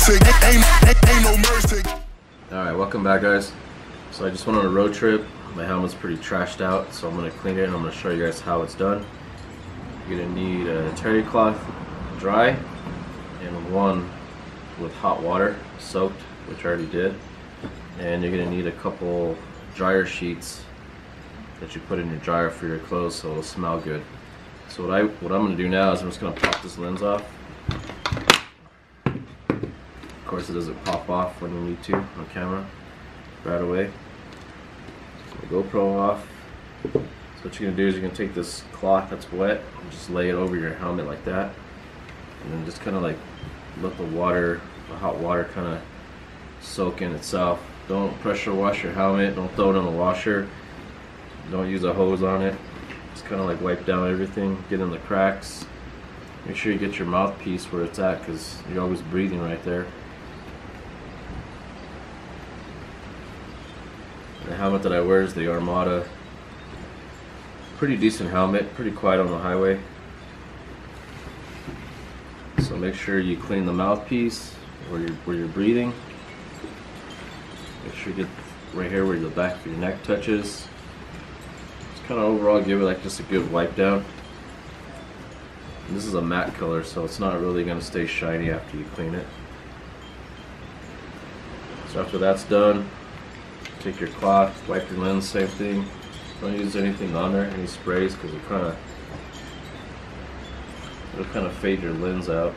mercy. Ain't no mercy. Alright, welcome back, guys. So I just went on a road trip. My helmet's pretty trashed out, so I'm going to clean it and I'm going to show you guys how it's done. You're going to need a terry cloth dry and one with hot water soaked, which I already did. And you're going to need a couple dryer sheets that you put in your dryer for your clothes so it'll smell good. So what I'm going to do now is I'm just going to pop this lens off. Of course, it doesn't pop off when you need to on camera right away. So the GoPro off. So what you're going to do is you're going to take this cloth that's wet and just lay it over your helmet like that, and then just kind of like let the hot water kind of soak in itself. Don't pressure wash your helmet, don't throw it in the washer, don't use a hose on it. Just kind of like wipe down everything, get in the cracks. Make sure you get your mouthpiece where it's at because you're always breathing right there. The helmet that I wear is the Armada. Pretty decent helmet, pretty quiet on the highway. So make sure you clean the mouthpiece where you're breathing. Make sure you get right here where the back of your neck touches. Just kind of overall give it like just a good wipe down. And this is a matte color, so it's not really going to stay shiny after you clean it. So after that's done, take your cloth, wipe your lens, same thing. Don't use anything on there, any sprays, because it'll kind of fade your lens out,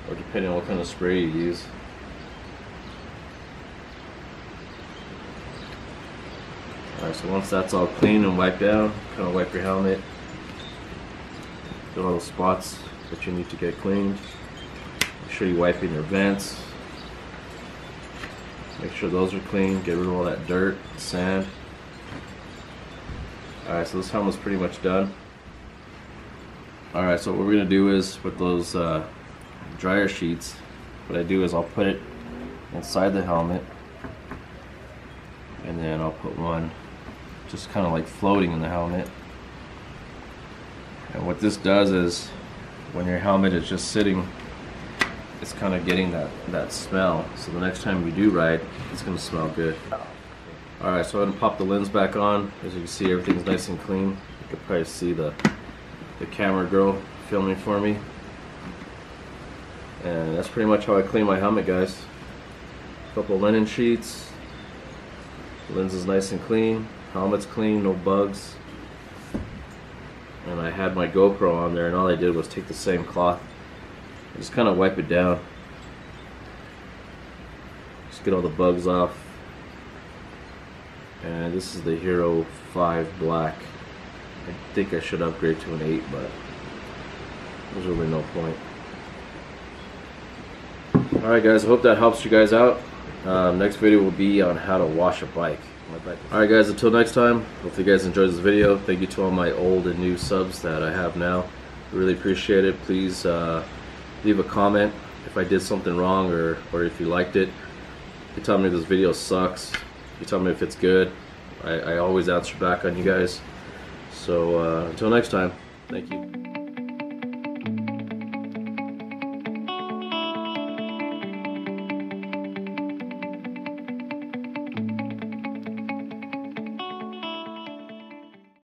or depending on what kind of spray you use. Alright, so once that's all clean and wiped down, kind of wipe your helmet, get all the spots that you need to get cleaned. Make sure you wipe in your vents. Make sure those are clean, get rid of all that dirt, sand. Alright, so this helmet's pretty much done. Alright, so what we're going to do is with those dryer sheets, what I do is I'll put it inside the helmet, and then I'll put one just kind of like floating in the helmet. And what this does is when your helmet is just sitting, it's kind of getting that smell, so the next time you do ride, it's going to smell good. Alright, so I'm going to pop the lens back on. As you can see, everything's nice and clean. You can probably see the camera girl filming for me. And that's pretty much how I clean my helmet, guys. A couple of linen sheets. The lens is nice and clean. Helmet's clean, no bugs. And I had my GoPro on there, and all I did was take the same cloth, just kind of wipe it down. Just get all the bugs off. And this is the Hero 5 Black. I think I should upgrade to an 8, but there's really no point. Alright guys, I hope that helps you guys out. Next video will be on how to wash a bike. Alright guys, until next time, hopefully you guys enjoyed this video. Thank you to all my old and new subs that I have now. Really appreciate it. Please leave a comment if I did something wrong, or if you liked it. You can tell me this video sucks. You tell me if it's good. I always answer back on you guys. So until next time, thank you.